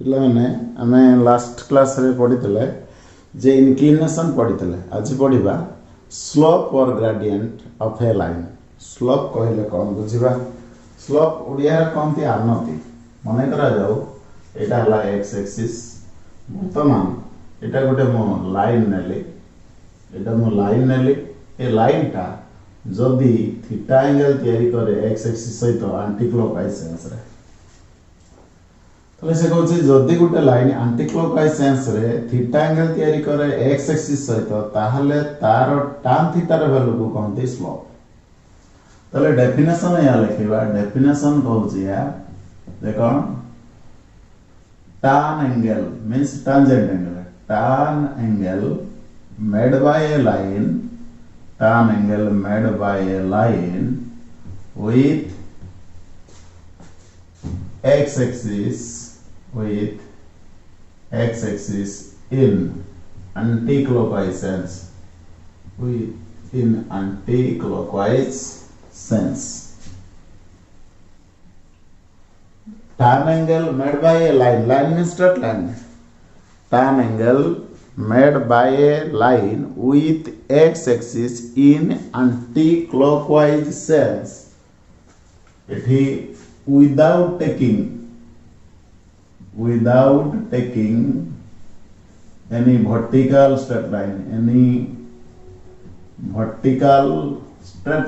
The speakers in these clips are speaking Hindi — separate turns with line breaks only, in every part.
पिलाने आमे लास्ट क्लास रे पढ़ितले जे इंक्लिनेशन पढ़ितले आज पढ़िबा स्लोप और gradient of A line. Slope कहले कौन बुझिबा? स्लोप ओडिया रे कोनती आनति मने करा जाऊ एटा हला एक्स एक्सिस वर्तमान एटा गोटे मो लाइन नेली एटा मो लाइन नेली ए लाइन टा जदी थीटा एंगल तयारी करे एक्स एक्सिस सहित एंटी क्लॉकवाइज सेंस रे तले से कहउछि जदी गोटे लाइन एंटी क्लॉकवाइज सेंस रे थीटा एंगल तयारी करे एक्स एक्सिस सहित ताहले तार tan थीटा रे वैल्यू को कहते स्लोप। तले डेफिनेशन या लिखिबा डेफिनेशन कहउछि या देखो tan angle means tangent angle, tan angle made by a line, tan angle made by a line with x-axis in anti-clockwise sense, in anti-clockwise sense. Tan angle made by a line, line means straight line. Tan angle made by a line with x-axis in anti-clockwise sense. Without taking any vertical straight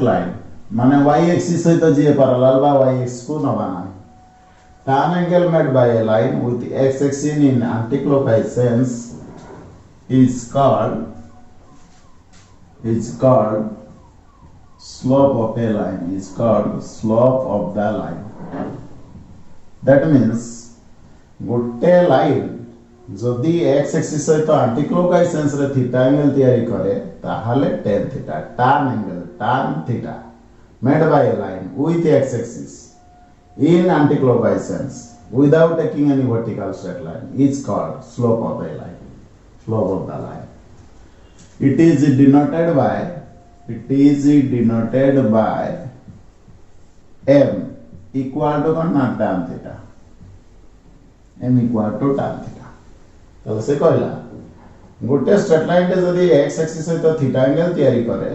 line, माने y-axis सहित जे parallel बा y-axis को न बना। Tan angle made by a line with x-axis in anticlockwise sense is called slope of a line, is called slope of the line. That means गोटे लाइन जदि x एक्सिस सहित एंटीक्लॉकवाइज सेंस रे थीटा एंगल तयारी करे ताहाले tan theta tan theta made by a line with x axis in anticlockwise sense without taking any vertical straight line is called slope of a line, slope of the line. It is denoted by m equal to tan theta, m equal to tan theta. तले से कहला गोटे स्ट्रेट लाइन टे जदी x एक्सिस सहित थीटा एंगल तयारी करे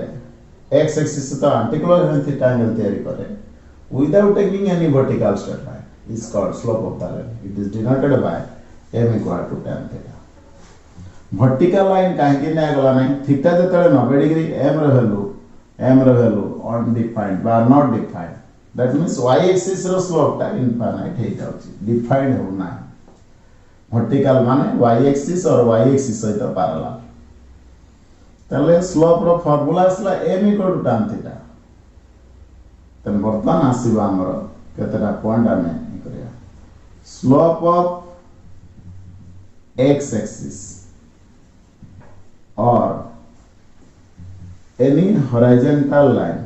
x एक्सिस सहित एंटीक्लॉकवाइज थीटा एंगल तयारी करे without taking any vertical straight line is called slope of the line. It is denoted by m equal to tan theta. Vertical line काहे नै गला नै थीटा जतले 90 डिग्री m रे वैल्यू अनडिफाइंड बा not defined, that means y axis रो स्लोप टा इनफाइनाइट हे जाउची, डिफाइंड हो ना। वर्टिकल माने y एक्सिस और y एक्सिस सहित पैरेलल। तले स्लोप रो फार्मूला असला m equal to tan theta. तन वर्तमान आसीबा हमर केतरा पॉइंट आमे करिया slope of x axis or any horizontal line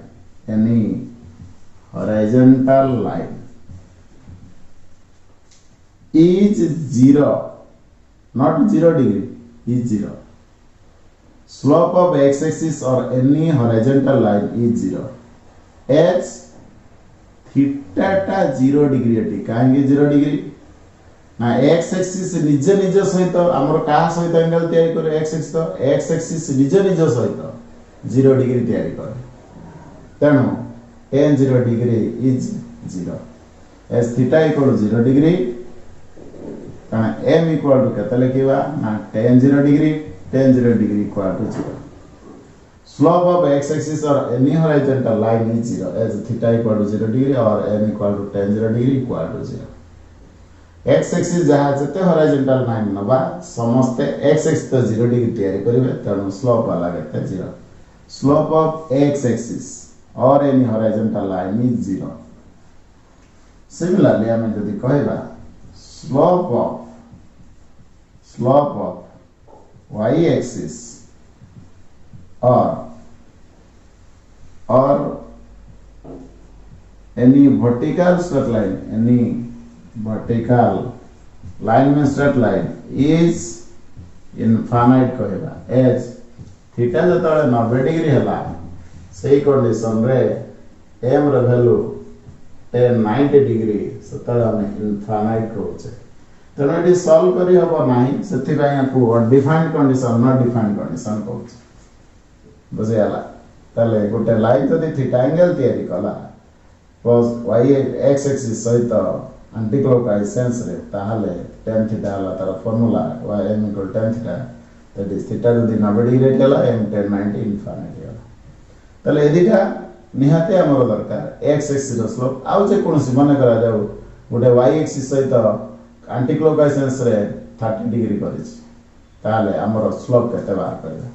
is 0, not 0 degree, is 0. Slope of x axis or any horizontal line is 0 as theta ta 0 degree अटी काहे 0 degree ना x axis निज सहित हमर का सहित एंगल तयारी करे x axis निज सहित 0 डिग्री तयारी करे तेणु tan 0 degree is 0 as theta equal to 0 degree कारण m equal to केते लिखिबा ना tan 0 degree equal to 0. Slope of x axis or any horizontal line is 0 as theta equal to 0 degree or m equal to tan 0 degree equal to 0. x axis जहाँ जते horizontal line नबा समस्ते x axis तो 0 डिग्री तयारी करिवे तेणु स्लोप वाला केते 0. Slope of x axis or any horizontal line is 0. Similarly हम जदि कहबा slope of y axis or any vertical straight line, any vertical line में straight line is infinite कहबा as थीटा जतले 90 डिग्री हला सही कंडीशन रे m रे वैल्यू tan 90 डिग्री सतले हम इनफाइनाइट कहउछे तेणु ये सॉल्व करी हबो नाही सेति पय को defined condition not defined condition कहूछ बुझियाला ताले गोटे लाइन जदि थीटा एंगल तयारी कला cos y x axis सहित एंटी क्लॉकवाइज सेंस रे ताहले tan थीटा हला तार formula y m = tan theta that is theta जदि 90 डिग्री केला m tan 90 इनफिनिटी हला ताले एदिका निहाते हमर दरकार x axis रो स्लोप आउ जे कोनसी माने करा जाऊ गोटे y axis सहित एंटी क्लॉकवाइज सेंस रे 30 डिग्री करिस ताले हमर स्लोप केते बाहर करबा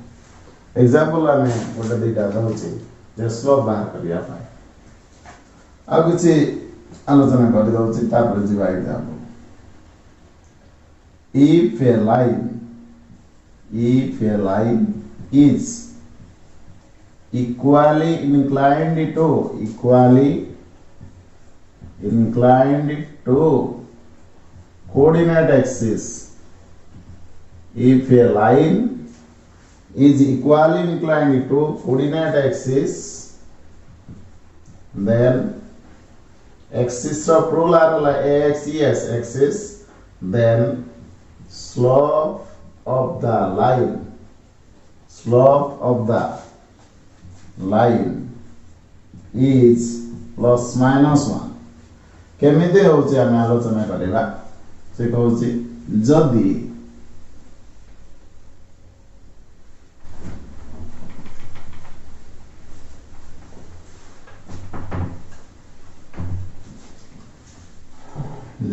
एग्जांपल आमे गोटे दिटा दउची जे स्लोप बाहर करिया पाए आ किसी आलोचना कर दउची तापर जीवा example if a line is equally inclined to coordinate axis if a line is equally inclined to coordinate axis then axis of rule are ax es axis then slope of the line is plus minus 1 केमिते होची आमे आलोचना करिबा से कहूची जदी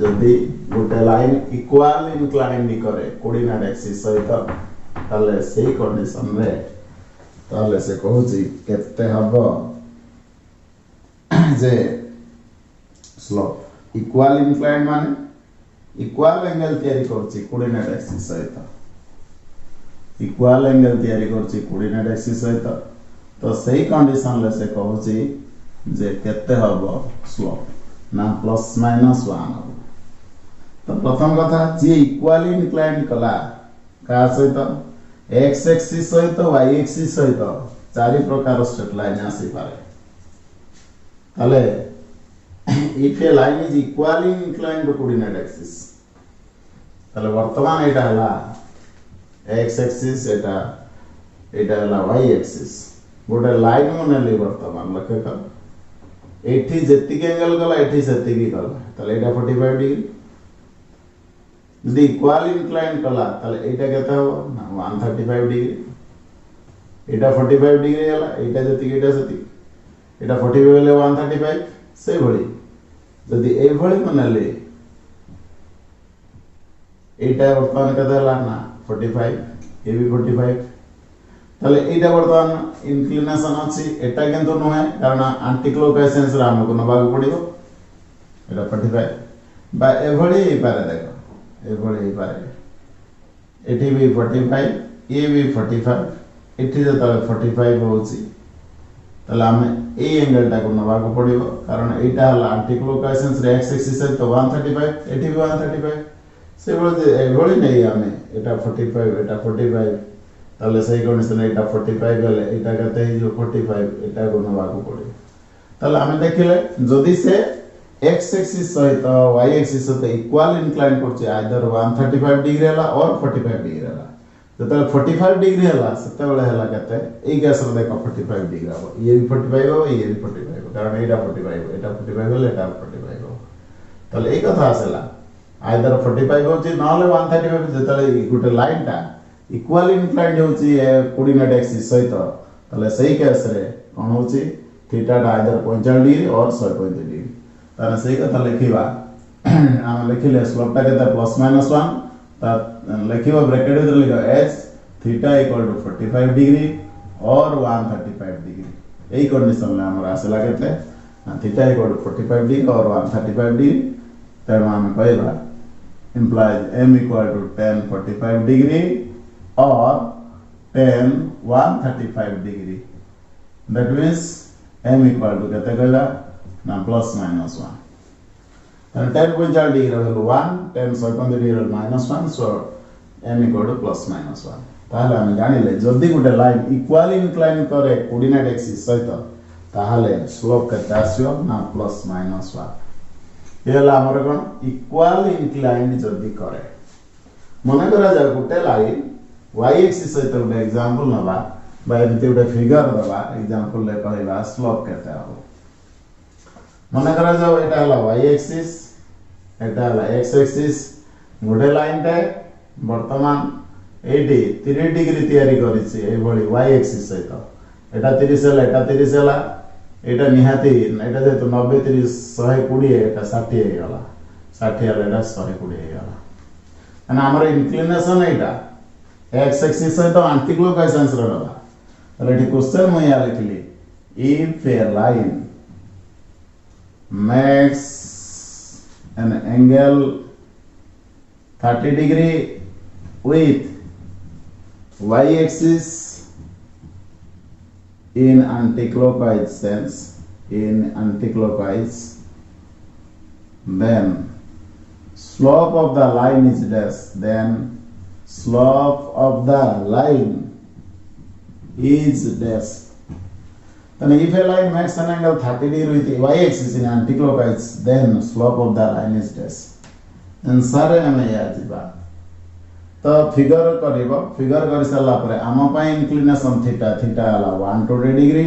जदि गोटे लाइन इक्वल इंक्लाइंड करे कोऑर्डिनेट एक्सिस सहित ताले सेही कंडीशन रे ताले से कहूची केते हबो जे स्लोप इक्वल इंक्लाइंड माने इक्वल एंगल तयारी करची कोऑर्डिनेट एक्सिस सहित इक्वल एंगल तयारी करची कोऑर्डिनेट एक्सिस सहित तो सेही कंडीशन ले से कहूची जे केते हबो स्लोप ना प्लस माइनस 1 तो प्रथम कथा जे इक्वली इंक्लाइंड कला का सहित x एक्सिस सहित y एक्सिस सहित चारि प्रकार स्ट्रेट लाइन आसी पारे ताले if a line is equally inclined to coordinate axis ताले वर्तमान एटा हला x एक्सिस एटा हला y एक्सिस गोटे लाइन मनेली वर्तमान लक्ष्य कर एठी जेतिक एंगल गला एठी सेतिकी गला ताले एटा 45 डिग्री यदि इक्वल इंक्लाइन कला ताले एटा केता हो ना 135 डिग्री एटा 45 डिग्री हला एटा जति एटा सति एटा 45 ले 135 से भली यदि ए भली मनले एटा वर्तमान केता हला ना 45 ए भी 45 ताले एटा वर्तमान इंक्लिनेशन अछि एटा केंतो न है कारण एंटी क्लॉकवाइज सेंस रा हमको नबा पड़िबो एटा 45 बा ए भली पारे देखो एभଳି पारे एठी भी 45 ए भी 45 एठी जता 45 होची तला हमें ए एंगल टा को नबा को पड़िबो कारण एटा हला एंटी क्लॉकवाइज सेंस रे एक्स एक्सिस से तो 135 एठी भी 135 से बोले एभଳି नहीं हमें एटा 45 एटा 45 तले सही कंडीशन एटा 45 गले एटा कते जो 45 एटा को नबा को पड़े तले हमें देखिले जदी से x एक्सिस सहित y एक्सिस सहित इक्वल इंक्लाइन करछि आइदर 135 डिग्री हला और 45 डिग्री हला जते 45 डिग्री हला सेते बेले हला कते ए केस रे देखो 45 डिग्री हो ये भी 45 हो ये भी 45 हो कारण एटा 45 एटा 45 ले एटा 45 हो तले ए कथा आसेला आइदर 45 होछि नले 135 जते गुटे लाइन टा इक्वल इंक्लाइन होछि कोऑर्डिनेट एक्सिस सहित तले सही केस रे कोन होछि थीटा टा आइदर 45 डिग्री और 135 डिग्री ताने सही कथा लिखिबा हम लिखिले स्लोप टा केता प्लस माइनस 1 ता लिखिबा ब्रैकेट में लिखो h थीटा = 45 डिग्री और 135 डिग्री एई कंडीशन में हमरा आसेला केते थीटा = 45 डिग्री और 135 डिग्री तेणु हम कहबा implies m = tan 45 डिग्री और tan 135 degree that means m = केते कहला ना plus minus 1 and tan 45 degree रहल 1 tan 55 डिग्री रहल -1 so m = प्लस माइनस 1 ताहले हम जानिले जदी गुटे लाइन इक्वली इंक्लाइन करे कोऑर्डिनेट एक्सिस सहित ताहले स्लोप केते आसियो ना प्लस माइनस 1 ये हला हमर कोन इक्वल इंक्लाइंड जदी करे मन करा जा गोटे लाइन y एक्सिस सहित गोटे एग्जांपल नबा बा एमती गोटे फिगर दबा एग्जांपल ले कहबा स्लोप केते हो मन करा जाओ एटा हला y एक्सिस एटा हला x एक्सिस गोटे लाइन टे वर्तमान एटी 3 डिग्री तयारी करिछि ए भली y एक्सिस सहित एटा 30 हला एटा 30 हला एटा निहाती एटा जे तो 90 30 120 एटा 60 हे गला 60 हला एटा 120 हे गला and हमर इंक्लिनेशन एटा x एक्सिस सहित एंटी क्लॉकवाइज आंसर रहा तले एठी क्वेश्चन म या लिखली if a line makes an angle 30 degree with y axis in anti-clockwise sense then slope of the line is dash then slope of the line is dash then if a line makes an angle 30 degree with y axis in anti-clockwise then slope of the line is dash answer हमें या जीवा तो फिगर करिबो फिगर कर सला परे आम पय इंक्लिनेशन थीटा थीटा हला 120 degree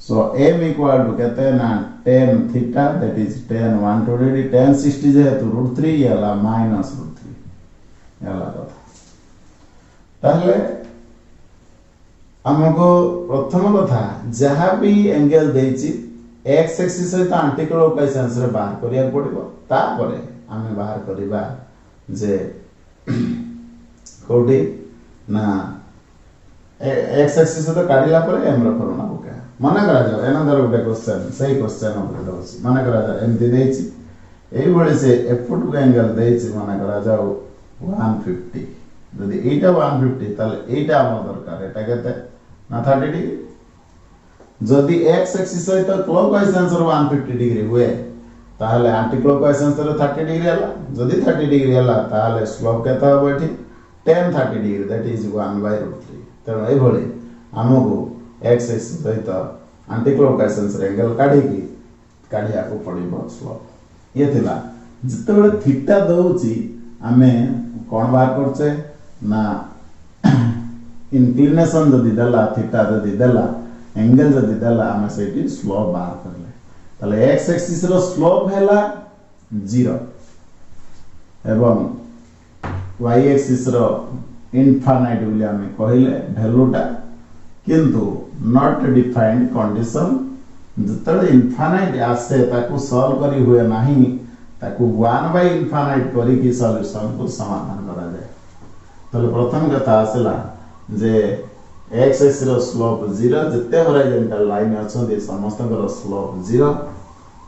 so m equal to केते ना tan theta that is tan 120 degree tan 60 जे तो √3 हला -√3 हला कथा ताहले हमको प्रथम कथा जहां भी एंगल देछि x एक्सिस सहित एंटी क्लॉकवाइज आंसर बाहर करिया पड़िबो ता परे हमें बाहर करिबा जे कोठी ना x एक्सिस तो काढिला पर m रो करूना ओके माने करा जाओ एनदर गोटे क्वेश्चन सही क्वेश्चन ऑफ दोस माने करा जाओ एमती देछि एई बळे से एफुट एंगल देछि माने करा जाओ 150 यदि एटा 150 ताले एटा हम दरकार एटा केते ना 30 डिग्री जदि x एक्सिस सहित क्लॉकवाइज आंसर 150 डिग्री हुए ताहले एंटी क्लॉकवाइज आंसर 30 डिग्री हला जदि 30 डिग्री हला ताहले स्लोप केता हो एठी tan 30 डिग्री दैट इज 1/√3 तेणु ए भली हमको x एक्सिस सहित एंटी क्लॉकवाइज आंसर एंगल काढिया को पड़िबो स्लोप ये थिला जतबे थीटा दउची हमें कोन बार करछे ना इंक्लिनेशन जदि देला थीटा जदि देला एंगल जदि देला हमें सेठी स्लोप बार करले तले x एक्सिस रो स्लोप हैला 0 एवं y एक्सिस रो इनफाइनाइट बोली हमें कहिले वैल्यूटा किंतु नॉट डिफाइंड कंडीशन जतले इनफाइनाइट आसे ताकू सॉल्व करी हुए नाही ताकू 1/इनफाइनाइट करी की सॉल्यूशन को समाधान करा जाए तले प्रथम कथा आसला जे x एक्सिस रो स्लोप 0 जते हॉरिजॉन्टल लाइन अछन समस्त रो स्लोप 0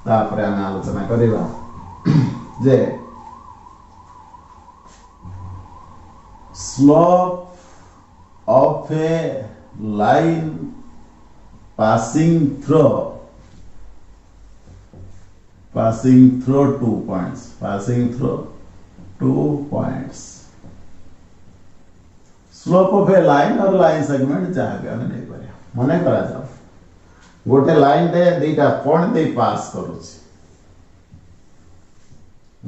तापरे हम आलोचना करिबा जे slope of a line passing through 2 points slope of a line or line segment जहाँ भी हमें नहीं करें मने करा जाओ गोटे लाइन दे दीटा पॉइंट दे पास करूची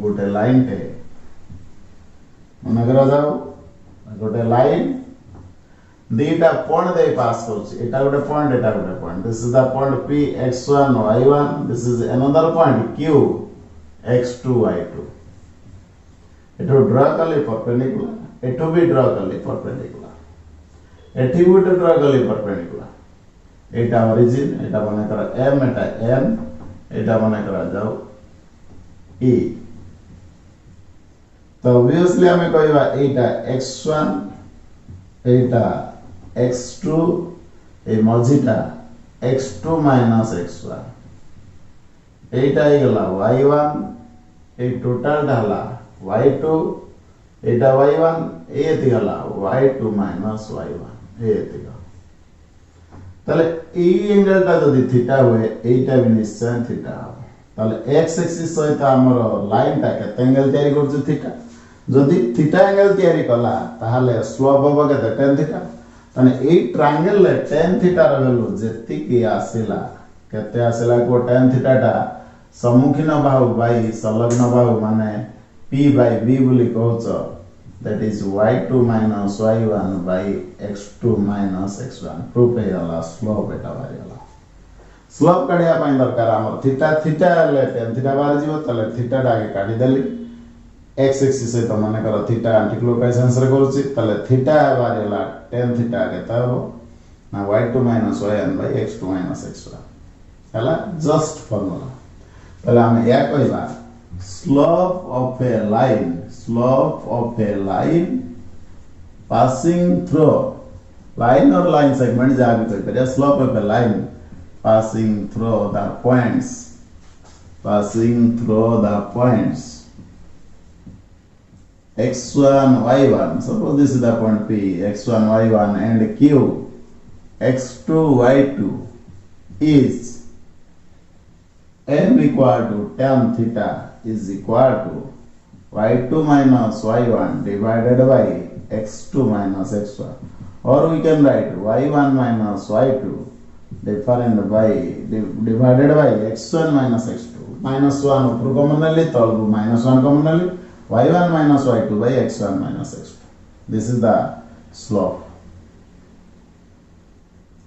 गोटे लाइन टे मने करा जाओ गोटे लाइन दीटा पॉइंट दे पास करूची एटा गोटे point this is the point p x1 y1 this is another point q x2 y2 एटो ड्रा करले परपेंडिकुलर एटो भी ड्रा करले परपेंडिकुलर एठी भी ड्रा करले परपेंडिकुलर एटा ओरिजिन एटा बने करा m एटा n एटा बने करा जाओ e तो ऑब्वियसली हमें कहबा एटा x1 एटा x2 ए मझिटा x2 x1 एटा इगला y1 ए टोटल डाला y2 एटा y1 ए तिगला y2 y1 ए तिगा তাহলে এই অ্যাঙ্গেলটা যদি থিটা হয় এইটা भी নিশ্চয় থিটা হবে তাহলে x एक्सिस সহিত আমার লাইনটা কত অ্যাঙ্গেল তৈরি করছে থিটা যদি থিটা অ্যাঙ্গেল তৈরি কলা তাহলে স্লোপ হবে কত tan থিটা মানে এই ট্রায়াঙ্গেল tan থিটার ভ্যালু যেতিকি আসিলা কেতে আসিলা কো tan থিটাটা सम्मुखीन बाहु बाई संलग्न बाहु माने p by b बोली कहउछ that is y2 minus y1 by x2 minus x1 proof हे गला स्लोप एटा बारी गला स्लोप काढिया पई दरकार हमर थीटा थीटा ले tan थीटा बारी जीवो तले थीटा डाके काढी देली x एक्सिस सहित माने कर थीटा एंटीक्लॉकवाइज आंसर करूची तले थीटा बारी गला tan थीटा के तब ना y2 minus y1 by x2 minus x1 हला जस्ट फार्मूला तले हम या कहबा slope of a line passing through line or line segment जहाँ भी कोई करिए slope of a line passing through the points x1 y1 suppose this is the point P x1 y1 and Q x2 y2 is m equal to tan theta is equal to y2 minus y1 divided by x2 minus x1 or we can write y1 minus y2 divided by x1 minus x2 minus 1 upper commonly tolbu minus 1 commonly y1 minus y2 by x1 minus x2 this is the slope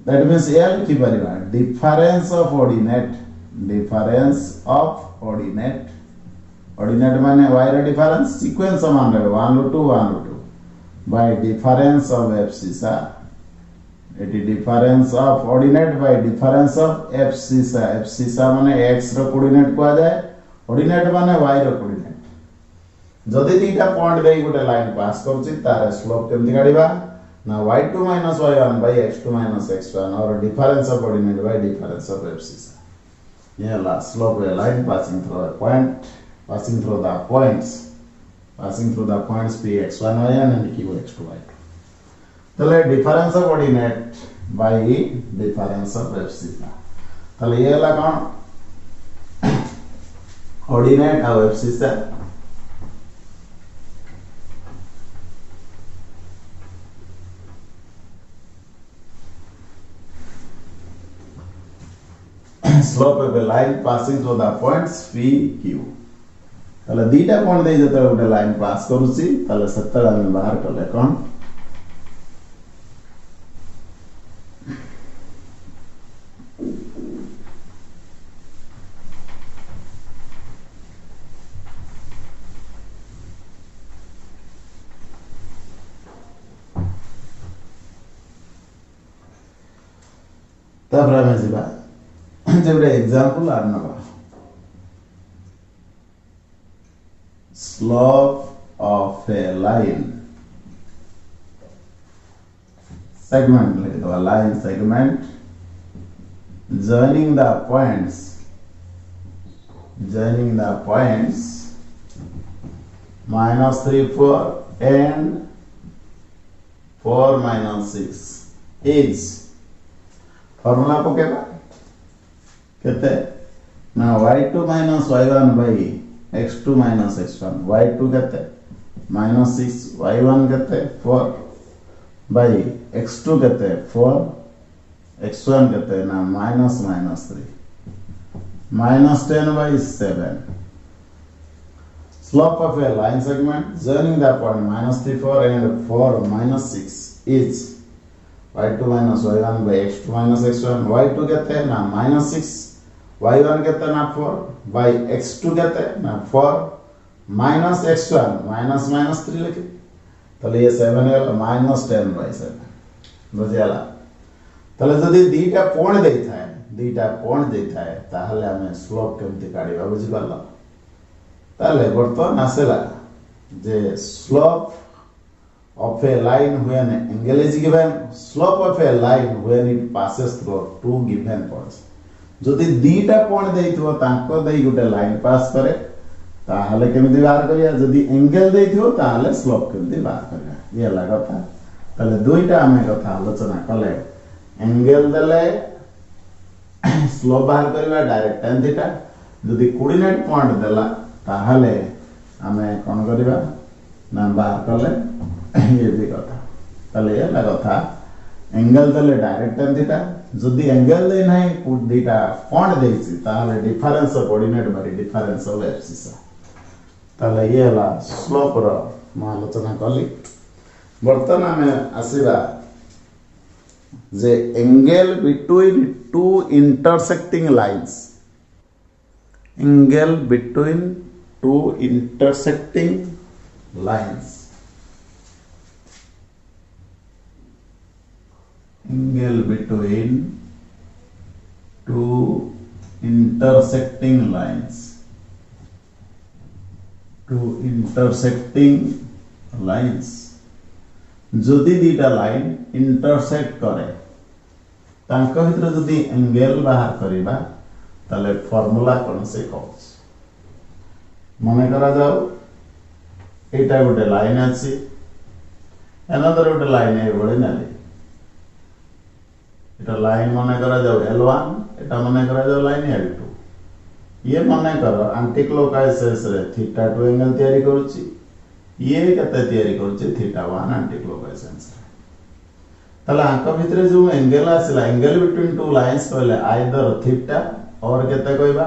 that means L ki pariba difference of ordinate माने y रे डिफरेंस सीक्वेंस समान रहे 1 रू 2 by difference of abscissa it is difference of ordinate by difference of abscissa माने x रो कोऑर्डिनेट को आ जाए ordinate माने y रो कोऑर्डिनेट जदि दीटा पॉइंट देई गोटे लाइन पास करछि तार स्लोप केमति काढिबा ना y2 minus y1 by x2 minus x1 or difference of ordinate by difference of abscissa ये ला slope of a line passing through a point passing through the points p x1 y1 and q x2 y2 तले difference of ordinate by difference of abscissa तले ये ला कौन ordinate और abscissa slope of a line passing through the points p q तले दीटा पॉइंट दे जते गोटे लाइन पास करूची तले सत्तला में बाहर करले कोन तब रा में जिबा जेबे example आनबा slope of a line segment लिख दो line segment joining the points minus 3 4 and 4 minus 6 is formula पकेबा केते ना y2 minus y1 by x2 minus x1 y2 कहते minus 6 y1 कहते 4 by x2 कहते 4 x1 कहते ना minus 3 minus 10 by 7 slope of a line segment joining the point minus 3 4 and 4 minus 6 is y2 minus y1 by x2 minus x1 y2 कहते ना minus 6 y1 कहते ना 4 by x2 कहते ना 4 minus x1 minus 3 लिखे तले ये 7 है minus 10 by 7 बुझियाला तले जदि दीटा कोण देता है ताहले हमें स्लोप केमति काढिबा बुझि परला ताहले बर्तमान आसेला जे slope of a line when angle is given slope of a line when it passes through two given points जदि दीटा पॉइंट देइथो तांको देई गुटे लाइन पास करे ताहले केमिति बाहर करिया जदि एंगल देइथो ताहले स्लोप केमिति बाहर करिया ये लागो था ताले दुईटा हमें कथा आलोचना कले एंगल देले स्लोप बाहर करिवा डायरेक्ट tan थीटा जदि कोऑर्डिनेट पॉइंट देला ताहले हमें कोन करिवा ना बाहर कले ये भी कथा ताले ये लागो था एंगल देले डायरेक्ट tan थीटा जदि एंगल दे नाही दीटा कोण देछि ताले difference of coordinate bye difference of abscess ताले ये हला स्लोप रो म आलोचना कली बर्तन हमें आसीबा जे angle between two intersecting lines angle between two intersecting lines angle between two intersecting lines जदि दीटा लाइन इंटरसेक्ट करे तांका भितर जदि एंगल बाहर करिबा ताले फॉर्मूला कोन से कहछ मने करा जाओ एटा गोटे लाइन अछि अनदर गोटे लाइन ए बळे नाले एटा लाइन मने करा जाओ L1 एटा मने करा जाओ लाइन L2 ये मने करो एंटी क्लॉकवाइज रे थीटा 2 एंगल तयारी करूची ये कते तयारी करूची थीटा 1 एंटी क्लॉकवाइज रे तला आंक भितर जो एंगल आसला एंगल बिटवीन टू लाइंस कहले आइदर थीटा और केते कहबा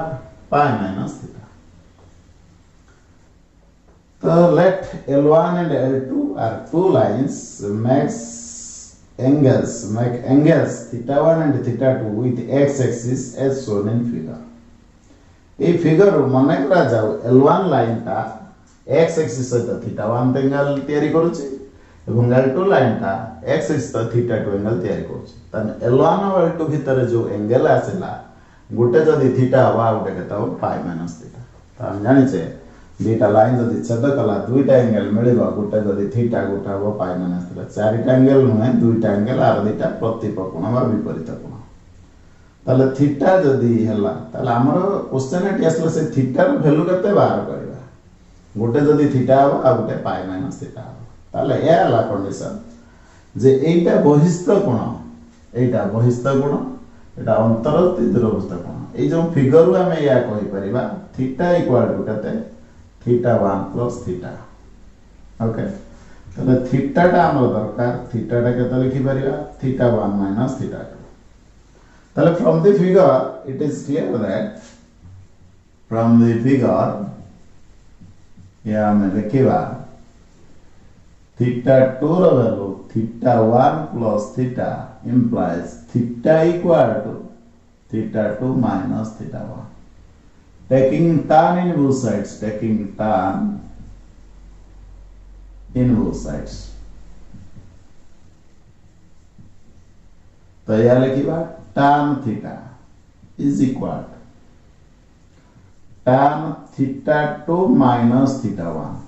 पाई माइनस थीटा तो late L1 and L2 are two lines make angles theta 1 and theta 2 with x axis as shown in figure a figure मने करा जाओ L1 लाइन ता x एक्सिस सहित थीटा 1 एंगल तयारी करूची एवं L2 लाइन ता x एक्सिस सहित थीटा 2 एंगल तयारी करूची तने L1 और L2 भीतर जो एंगल आसेला गोटे जदि थीटा हवा गोटे केता हो पाई माइनस थीटा त हम जानि छे दुईटा लाइन जदि छेद कला दुईटा एंगल मिलेबा गोटे जदि थीटा गोटे हो पाई माइनस थीटा चारिटा एंगल नुहे दुईटा एंगल आर दुईटा प्रतिपक कोण बा विपरीत कोण ताले थीटा जदि हला ताले हमर क्वेश्चन एटी असला से थीटा रो वैल्यू केते बाहर करबा गोटे जदि थीटा हो आ गोटे पाई माइनस थीटा हो ताले ए हला कंडीशन जे एटा बहिस्थ कोण एटा अंतरवर्ती दूरस्थ कोण ए जो फिगर रो हमें या कहि परिबा थीटा इक्वल टू कते थीटा 1 प्लस थीटा ओके तले थीटा टा हमर दरकार थीटा टा केते लिखि परिबा थीटा 1 माइनस थीटा 2 तले from the figure it is clear that from the figure या हमें लिखिबा theta 2 row value theta 1 plus theta implies theta equal to theta 2 minus theta 1 taking tan in both sides तो यह लिखिबा tan theta is equal to tan theta 2 minus theta 1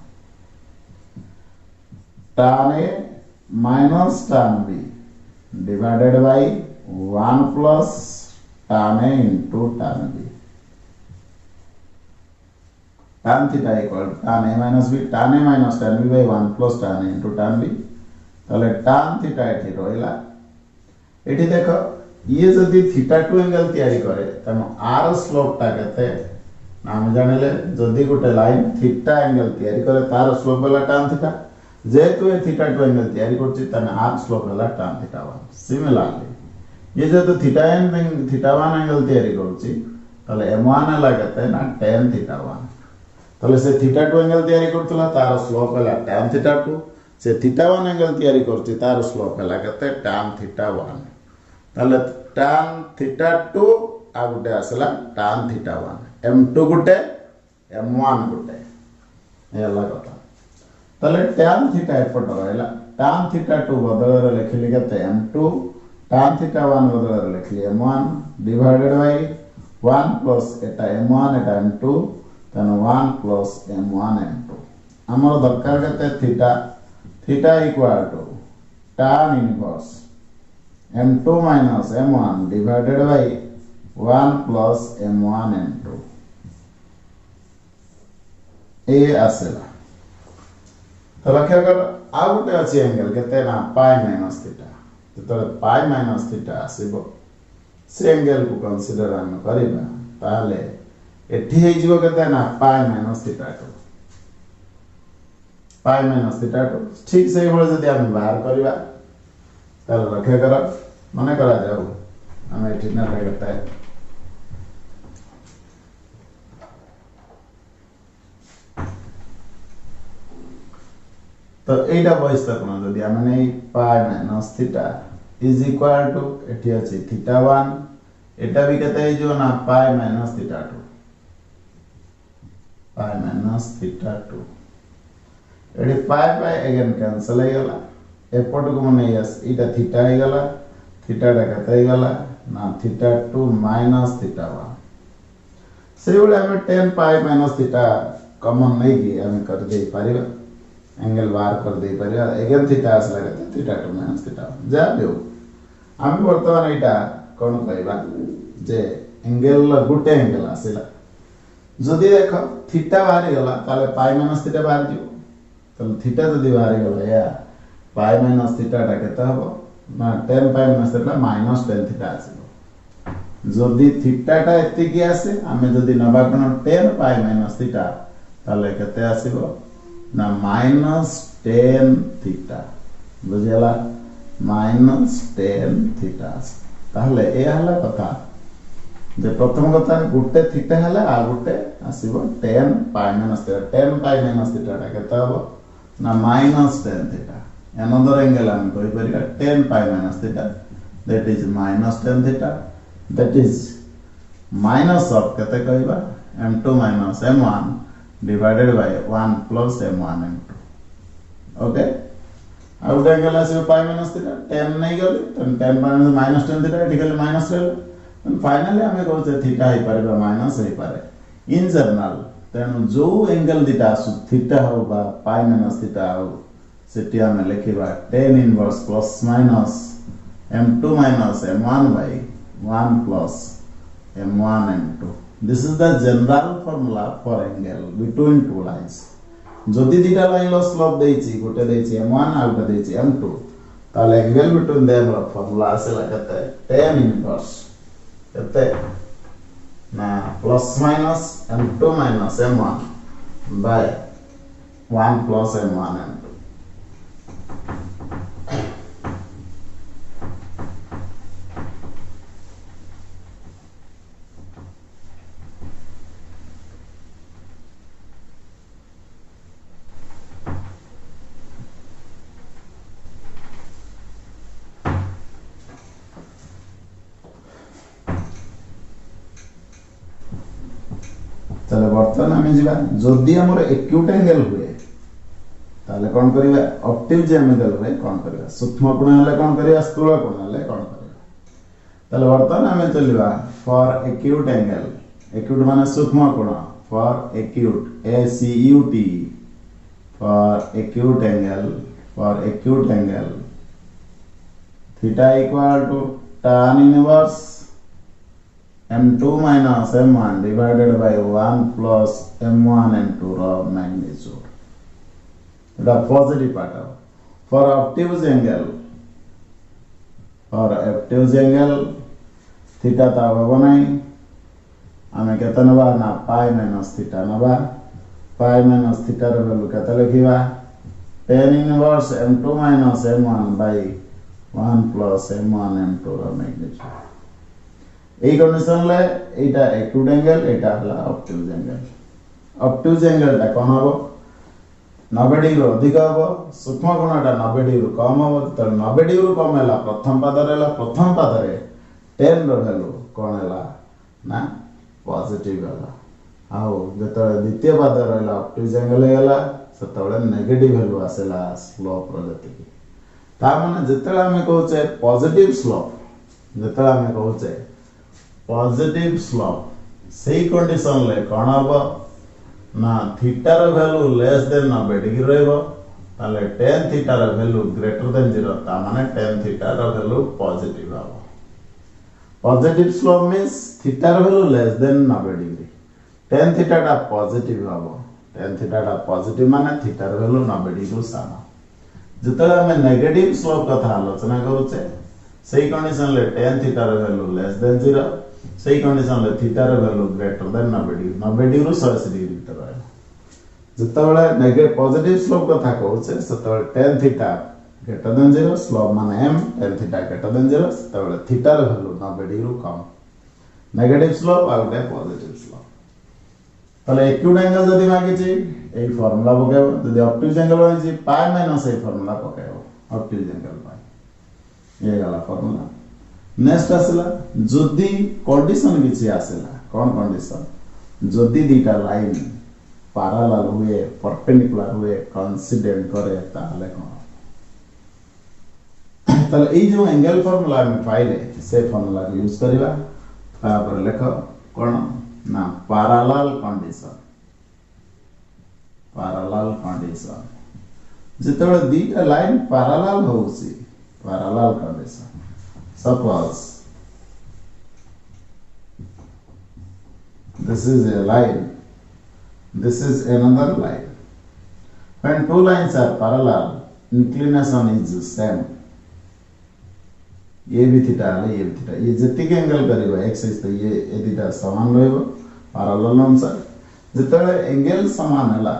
tan A minus tan B divided by 1 plus tan A into tan B. Tan theta equal to tan A minus B, tan A minus tan B by 1 plus tan A into tan B. ताले tan theta एठी रहिला एठी देखो ये जदि थीटा 2 एंगल तयारी करे तनो r स्लोप ता केते नाम जानिले जदि गोटे लाइन थीटा एंगल तयारी करे तार स्लोप वाला tan थीटा जेतु ए थीटा 2 एंगल तयारी करछि तने r स्लोप वाला tan थीटा 1 सिमिलरली ये जदि थीटा 1 एंगल तयारी करछि ताले m1 लागते ना tan थीटा 1 ताले से थीटा 2 एंगल तयारी करथला तार स्लोप वाला tan थीटा 2 से थीटा 1 एंगल तयारी करछि तार स्लोप वाला केते tan थीटा 1 ताले tan थीटा 2 आ गुटे आसला tan थीटा 1 m2 गुटे m1 गुटे एला कथा ताले tan थीटा एपट रहला tan थीटा 2 बदल रे लिखली केते m2 tan थीटा 1 बदल रे लिखली m1 divided by 1 plus iota m1 Etah m2 तन 1 प्लस m1 m2 हमर दरकार केते theta equal to tan inverse m2 minus m1 divided by 1 plus m1 m2 ए आसेला तो लक्ष्य कर आ गुटे अछि एंगल केते ना पाई माइनस थीटा तो पाई माइनस थीटा आसीबो से एंगल को कंसीडर हम करिबा ताले एठी हे जीवो केते ना pi minus theta 2 pi minus theta 2 ठीक से बोले जदी हम बाहर करिबा ताले रखे कर मन करा जाऊ आम ये ना लगता है तो एटा बयस तक ना जदि आम नै पाई minus theta is equal to एठी अछि थीटा 1 एटा भी केते हे जो ना pi minus theta 2 pi minus theta 2 एडी पाई पाई अगेन कैंसिल हो गला एपट को मन यस इटा थीटा हो गला थीटा टा केते हो गला ना थीटा 2 माइनस थीटा 1 से उले हम 10 पाई माइनस थीटा कॉमन नहीं की हम कर दे पारिबा एंगल बार कर दे पारिबा अगेन थीटा आसला केते थीटा 2 माइनस थीटा 1 जा देउ हम वर्तमान इटा कोन कहबा जे एंगल गुटे एंगल आसेला जदि देख थीटा बाहरी गला ताले पाई माइनस थीटा बाहर जिवो ताले थीटा जदि बाहरी गला या पाई माइनस थीटा टा केते हबो ना 10 pi minus theta minus 10 theta आसीबो जदि थीटा टा एति की आसे हमें जदि नबा कोन 10 पाई माइनस थीटा ताले केते आसीबो ना माइनस 10 थीटा बुझियला माइनस 10 थीटा ताले ए हला कथा जे प्रथम कथा गुटे थीटा हला आ गुटे आसीबो 10 pi minus theta 10 pi minus theta टा केता हबो ना माइनस 10 थीटा अनदर एंगल हम कहि परिका 10 pi minus theta that is minus 10 theta that is minus of केते कहबा m2 minus m1 divided by 1 plus m1 m2 okay out angle आसीबो पाई माइनस थीटा 10 नहीं गले 10 माइनस 10 थीटा एठी गले माइनस रहले फाइनली हमें कहते थीटा ही पारे माइनस ही पारे इन जनरल तेणु जो एंगल दिटा आसु थीटा हो बा पाई माइनस थीटा हो सेटी हमें लिखिबा tan inverse plus minus m2 minus m1 by 1 plus m1 m2 this is the general formula for angle between two lines जदि दिटा लाइन लो स्लोप देछि गोटे देछि m1 आ गोटे देछि m2 ताले एंगल बिटवीन देम फार्मूला आसेला कते tan इनवर्स कते ना plus minus m2 minus m1 by 1 plus m1 m2 चलो बर्तमान आम जीवा जदि आमर एक्यूट एंगल हुए ताले कौन करिवा ऑब्ट्यूज एंगल हुए कौन करिवा सूक्ष्म कोण हले कौन करिवा स्थूल कोण हले कौन करिवा ताले बर्तमान आम चलिवा फॉर एक्यूट एंगल एक्यूट माने सूक्ष्म कोण for acute A C U T for acute angle theta equal to tan inverse m2 minus m1 divided by 1 plus m1 m2 raw magnitude. The positive part of for obtuse angle theta ta hobo nai ame kete neba na pi minus theta neba pi minus theta ro value kete likhiba tan inverse m2 minus m1 by 1 plus m1 m2 raw magnitude. এই কন্ডিশন লে এইটা एक्यूट एंगल এটা হলো obtuse एंगल টা কোন হবে 90 ডিগ্রি অধিক হবে সূক্ষ্ম কোণটা 90 ডিগ্রি কম হবে তো 90 ডিগ্রি কম হলা প্রথম পাদরে 10 র ভ্যালু কোন হলা না পজিটিভ হলা আও যেত দ্বিতীয় পাদরে হলা obtuse एंगल হলা সেতবে নেগেটিভ ভ্যালু আসেলা স্লোপ র যেতিকি তার মানে যেতলে আমি কହୁছে পজিটিভ স্লোপ যেতলে আমি কହୁছে पॉजिटिव स्लोप सही कंडीशन ले कोन हबो ना थीटा रो वैल्यू लेस देन 90 डिग्री रहबो ताले tan थीटा रो वैल्यू ग्रेटर देन 0 ता माने tan थीटा रो वैल्यू पॉजिटिव हबो पॉजिटिव स्लोप मींस थीटा रो value less than 90 degree tan theta टा पॉजिटिव हबो tan थीटा टा पॉजिटिव माने थीटा रो वैल्यू 90 डिग्री सामा जतले हम नेगेटिव स्लोप कथा आलोचना करूचे सही कंडीशन ले tan थीटा रो वैल्यू लेस देन 0 सही कंडीशन ले थीटा रो value greater than 90 degree 180 degree भीतर रहे जतबेले नेगेटिव पॉजिटिव स्लोप कथा कहउछे सेतबेले tan theta greater than 0 slope माने m tan theta greater than 0 तबले थीटा ର भ्यालु 90 डिग्री कम नेगेटिव स्लोप आ गटे पॉजिटिव स्लोप तले एक्यूट एंगल जदी मागे छी एई फार्मूला पकेबो जदी ऑब्टयूज एंगल होई पाई माइनस एई फार्मूला पकेबो ऑब्टयूज एंगल पाई ये गला फार्मूला नेक्स्ट आसला जदी कंडीशन किछि आसला कोन कंडीशन जदी दीटा लाइन पैरेलल हुए परपेंडिकुलर हुए कंसीडर करे ताले कोन ताले एई जो एंगल फार्मूला में पाइले से फार्मूला यूज करिवा तापर लेखो कोन ना पैरेलल कंडीशन जेतबे दीटा लाइन पैरेलल होउसी parallel condition suppose this is a line this is another line when two lines are parallel inclination is same ये भी थीटा है ये भी थीटा ये जति के एंगल करिवो एक्सिस तो ये दीटा समान रहइबो पैरेलल अनुसार जेतबे एंगल समान हला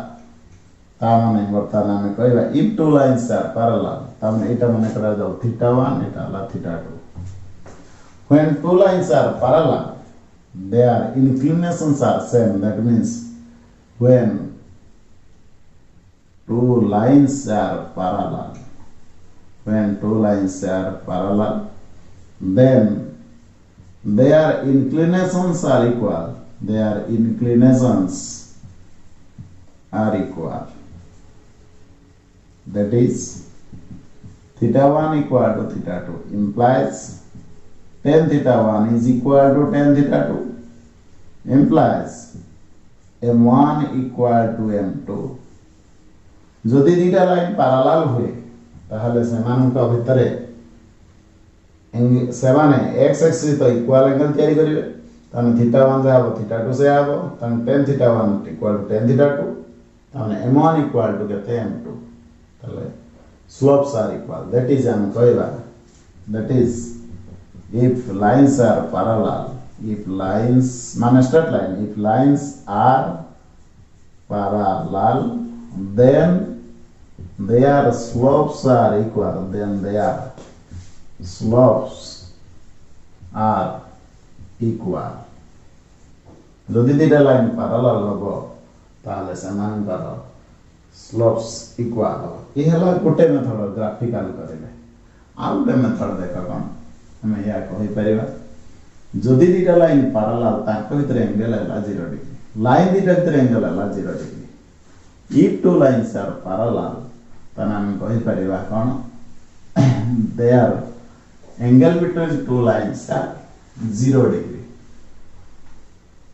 ता माने वर्तमान में कहबा if two lines are parallel ता माने एटा माने करा जाऊ थीटा 1 एटा हला theta 2 when two lines are parallel their inclinations are same that means when two lines are parallel then their inclinations are equal that is theta 1 equal to theta 2 implies tan theta 1 is equal to tan theta 2 implies m1 equal to m2 जदि दीटा लाइन पैरेलल हुए ताहले सेमानक भितरे सेमाने x एक्सिस तो इक्वल एंगल तयारी करिवे तने थीटा 1 जे आबो थीटा 2 से आबो तने tan theta 1 equal to tan theta 2 तने m1 इक्वल टू केते m2 तले slopes are equal that is हम कहबा that is if lines are parallel if lines माने straight line if lines are parallel then their slopes are equal then their slopes are equal जदि दीटा लाइन पैरेलल होबो ताले सेमानकर स्लोप्स इक्वल हो ये हला गोटे मेथड ग्राफिकल करिले आ गोटे मेथड देखा कोन हम या कहि परिबा जदि दीटा लाइन पैरेलल ताको भीतर एंगल हला 0 डिग्री लाइन दीटा भीतर एंगल हला 0 degree if two lines are parallel ताना हम कहि परिबा कोन their angle between two lines are 0 degree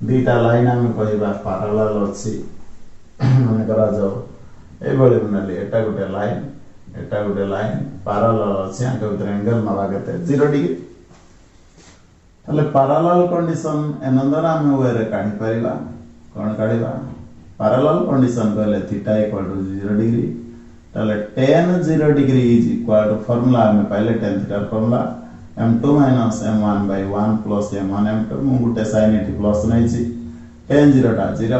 दीटा लाइन हम कहिबा पैरेलल अछि माने करा जाओ ए बळे बनले एटा गोटे लाइन पैरेलल अछि आके भीतर एंगल नबा केते 0 डिग्री तले पैरेलल कंडीशन एनंदर हम वे रे काढी परिबा कोन काढीबा पैरेलल कंडीशन कहले थीटा इक्वल टू 0 डिग्री तले tan 0 degree is equal to formula में पहले tan theta formula m2 minus m1 by 1 plus m1 m2 मु गुटे sin एठी प्लस नै छी tan 0 टा 0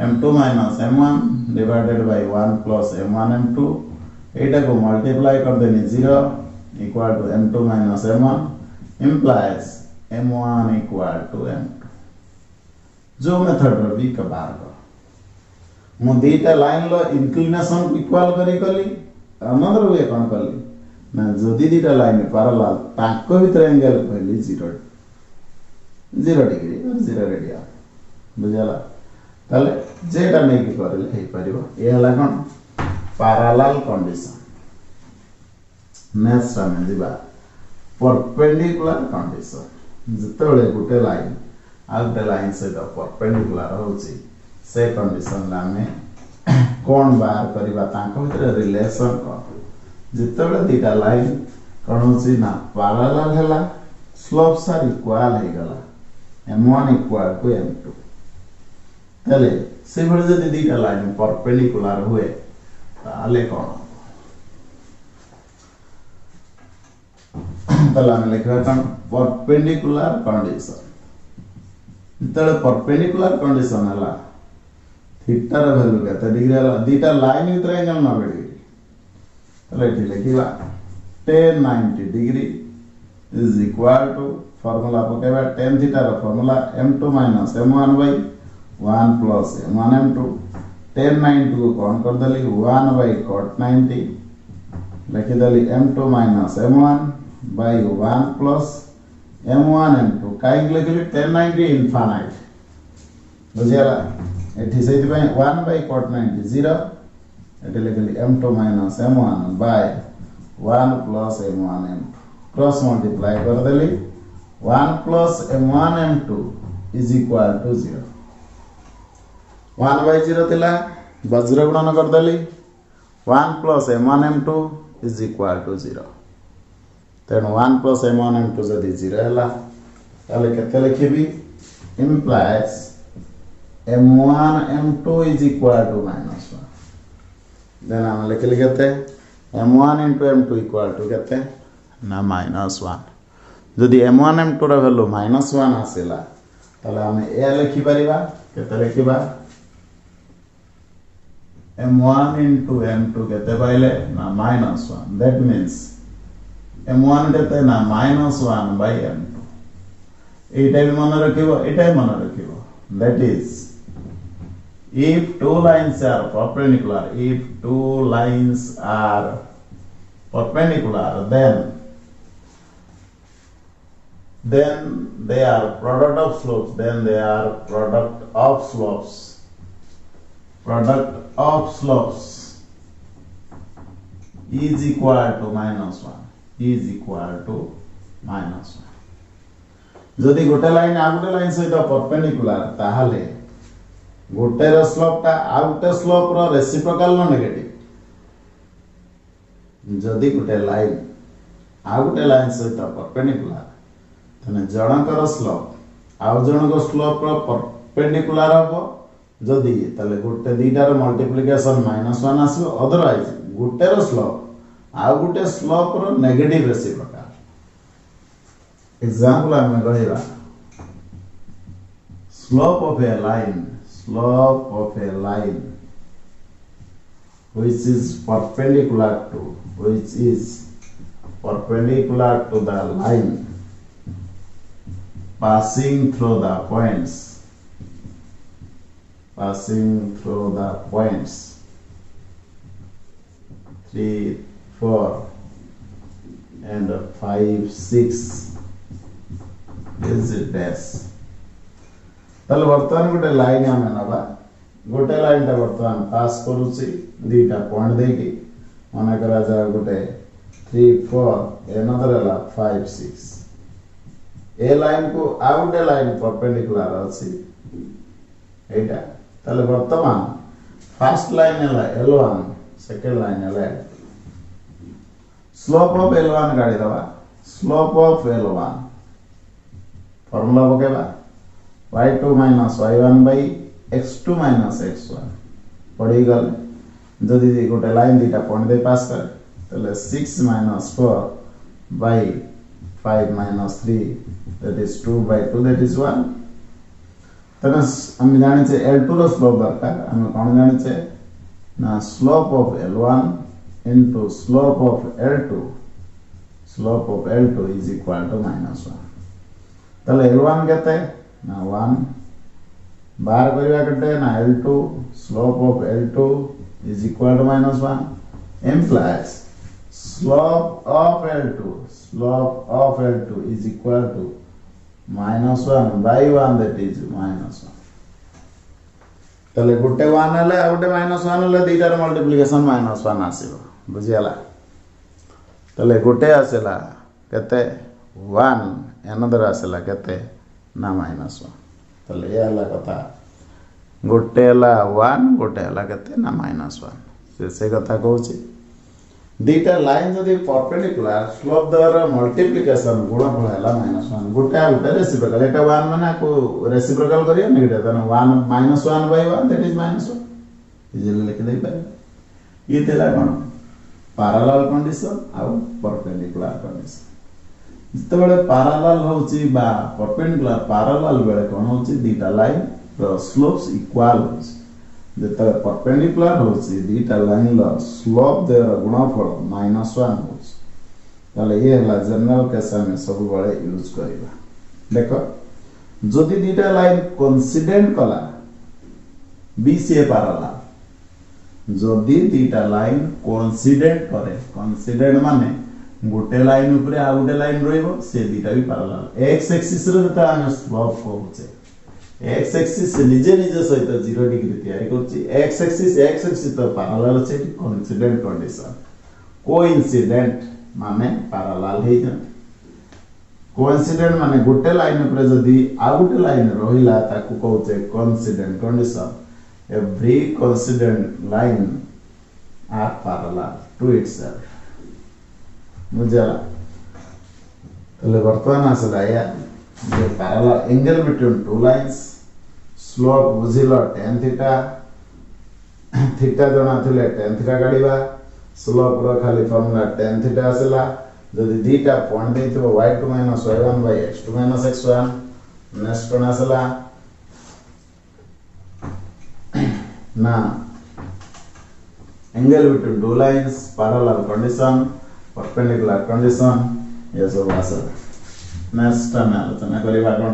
m2 minus m1 divided by 1 plus m1 m2 एटा को मल्टीप्लाई कर देनी 0 equal to m2 minus m1 implies m1 equal to m2 जो मेथड रो बी का बार कर मु दीटा लाइन लो इंक्लिनेशन इक्वल करी अनदर वे कोन करली ना जदि दीटा लाइन पैरेलल ताको भीतर एंगल कहली 0 डिग्री और 0 रेडियन बुझला ताले जेटा नै कि करले हे परिबो ए हला कोन पैरेलल कंडीशन नेक्स्ट हम दिबा परपेंडिकुलर कंडीशन जतबे गुटे लाइन आ गुटे लाइन से तो परपेंडिकुलर होची से कंडीशन ला में कोन बाहर करबा ताको भीतर रिलेशन को जितबे दीटा लाइन कोन होची ना पैरेलल हला स्लोप्स आर इक्वल हे गला m1 इक्वल टू m2 तले से भले जदी दीटा लाइन परपेंडिकुलर हुए ताले कोन तला में लिखा कोन परपेंडिकुलर कंडीशन तले परपेंडिकुलर कंडीशन हला थीटा र वैल्यू केते डिग्री हला दीटा लाइन भीतर एंगल 90 डिग्री তাহলে এটি লিখিবা tan 90 degree is equal to formula पकेबा tan theta रो formula m2 minus m1 by 1 plus m1 m2 tan 90 को कौन कर दली 1 by cot 90 लिखि दली m2 minus m1 by 1 plus m1 m2 काई लिखिली tan 90 infinite बुझियाला एठी सेति पई 1 by cot 90 0 एठी लिखिली m2 minus m1 by 1 plus m1 m2 cross multiply कर देली 1 plus m1 m2 is equal to 0 1 by 0 थिला वज्र गुणन कर देली 1 plus m1 m2 is equal to 0 तेणु 1 plus m1 m2 जदि 0 हैला ताले केते लिखिबी implies m1 m2 is equal to minus 1 then हम लिखली केते m1 into m2 equal to केते ना minus 1 जदि m1 m2 रा वैल्यू -1 आसेला ताले हम ए लिखि परिबा केते लिखिबा m1 into m2 केते पाइले ना -1 that means m1 केते ना -1 by m2 एटा भी मन रखिबो एटा मन रखिबो that is if two lines are perpendicular then they are product of slopes is equal to -1 যদি গোটে লাইন আর গোটে লাইন সহিত परपेंडिकुलर তাহলে गोटे स्लोप आउ गोटे स्लोप रेसिप्रोकाल ना नेगेटिव जदि गोटे लाइन आउ गोटे लाइन सहित परपेंडिकुलर तने जनकर स्लोप आउ जनकर स्लोप परपेंडिकुलर हो जदि तले गोटे दीटार मल्टीप्लिकेशन -1 आसो अदरवाइज गोटे स्लोप आउ गोटे स्लोप नेगेटिव रेसिप्रोकाल एग्जांपल हम कहबा slope of a line which is perpendicular to the line passing through the points 3 4 and 5 6 is dash ताले वर्तमान गोटे लाइन आमे नबा गोटे लाइन ता वर्तमान पास करूची दीटा पॉइंट देकी माने करा जा गोटे 3 4 एनदर ला 5 6 ए लाइन को आ गोटे लाइन परपेंडिकुलर अछि एटा ताले वर्तमान फर्स्ट लाइन हला L1 सेकंड लाइन हला स्लोप ऑफ L1 गाडी दबा स्लोप ऑफ L1 फार्मूला बकेबा y2 minus y1 by x2 minus x1 पढ़ी गल जदि गोटे लाइन दीटा पॉइंट दे पास कर तले 6 minus 4 by 5 minus 3 that is 2 by 2 that is 1 तने हम जाने छे L2 रो स्लोप दरकार हम कोन जाने छे ना slope of L1 into slope of L2 is equal to -1 तले L1 केते ना 1 बाहर करिवा कटे ना L2 slope of L2 is equal to -1 implies slope of L2 is equal to -1 by 1 that is -1 तले गुटे 1 हले आ गुटे -1 हले दीटार मल्टीप्लिकेशन -1 आसीबो बुझियाला तले गुटे आसेला केते 1 अनदर आसेला केते ना -1 तले ये हला कथा गोटे हला 1 गोटे हला केते ना -1 से कथा कहूची दीटा लाइन जदि परपेंडिकुलर स्लोप द्वारा मल्टीप्लिकेशन गुणफल हला -1 गोटे आ गोटे रेसिप्रोकल एटा 1 माने को रेसिप्रोकल करियो नेगेटिव तने 1 -1 by 1 that is -1 इजिली लिख दे पारे ये तेला कोन पैरेलल कंडीशन आ परपेंडिकुलर कंडीशन जितेबाला पैरेलल होची बा परपेंडिकुलर पैरेलल बेले कोन होची दीटा लाइन रो स्लोप्स इक्वल होची जेतले परपेंडिकुलर होची दीटा लाइन ला स्लोप देर गुणफल -1 होची ताले ये हला जनरल केस में सब बळे यूज करिबा देखो जदि दीटा लाइन कोइंसिडेंट कला बीसीए पैरेलल जदि दीटा लाइन कोइंसिडेंट करे कोइंसिडेंट माने गोटे लाइन ऊपर आ गोटे लाइन रहइबो से दीटा भी पैरेलल एक्स एक्सिस रे त हम स्लोप कहउचे एक्स एक्सिस निजे निजे सहित 0 डिग्री तैयारी करछि एक्स एक्सिस तो पैरेलल छै कोइंसिडेंट कंडीशन कोइंसिडेंट माने पैरेलल हे जन कोइंसिडेंट माने गोटे लाइन ऊपर जदी आ गोटे लाइन रहिला ताकू कहउचे coincident condition every coincident line are parallel to itself मुझे तले वर्तमान आसला या the parallel angle between two lines slope बुझिलो tan theta theta जणा थिले tan theta काढिबा slope रो खाली फार्मूला tan theta आसला जदि दीटा point देइतबो y2 - y1 / x2 - x1 next कोन आसला ना angle between two lines parallel condition perpendicular condition ये सब आसला नेक्स्ट में आलोचना करिबा कोन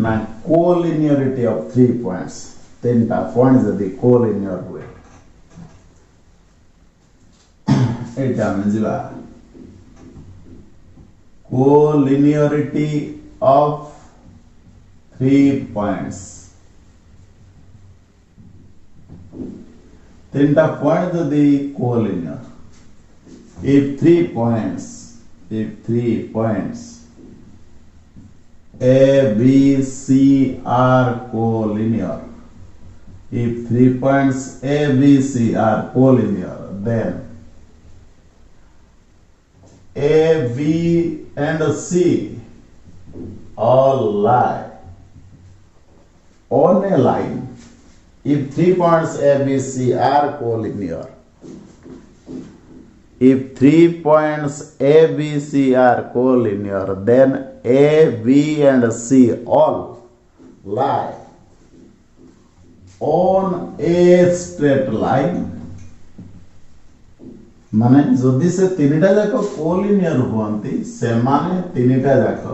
ना कोलिनियरिटी ऑफ 3 पॉइंट्स तीनटा पॉइंट जदी कोलिनियर हुए एटा में जिबा कोलिनियरिटी ऑफ 3 पॉइंट्स तीनटा पॉइंट जदी collinear if 3 points A, B, C are collinear. If 3 points A, B, C are collinear, then A, B, and C all lie on a line. If 3 points A, B, C are collinear, if 3 points A, B, C are collinear, then A, B, and C all lie on a straight line. माने जदि से तीनटा जाक कोलिनियर होंती से माने तीनटा जाक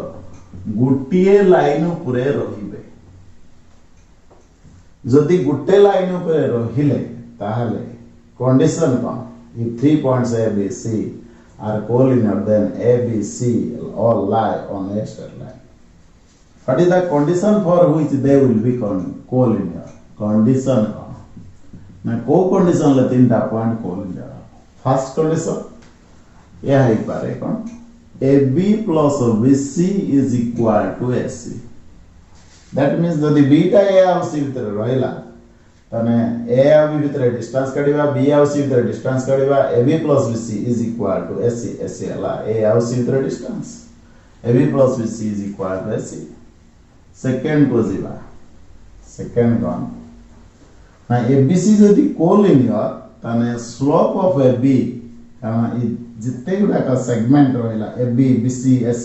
गुटिए लाइन ऊपर रहिबे जदि गुटे लाइन ऊपर रहिले ताहले condition cone if 3 points A, B, C are collinear, then A, B, C all lie on a straight line. What is the condition for which they will be collinear? Condition na co-condition le तीनटा point collinear. First condition यह है पारे कौन AB plus BC is equal to AC. That means जदि बीटा A और C भीतर रहिला तने A और B भीतर डिस्टेंस काढिबा B और C भीतर distance काढिबा AB plus BC is equal to AC. AC हला A और C भीतर distance AB plus BC is equal to AC. Second को जिबा सेकंड कोन ना ABC जदि कोलिनियर तने स्लोप ऑफ AB कारण जिते गुडा का सेगमेंट रहिला AB BC AC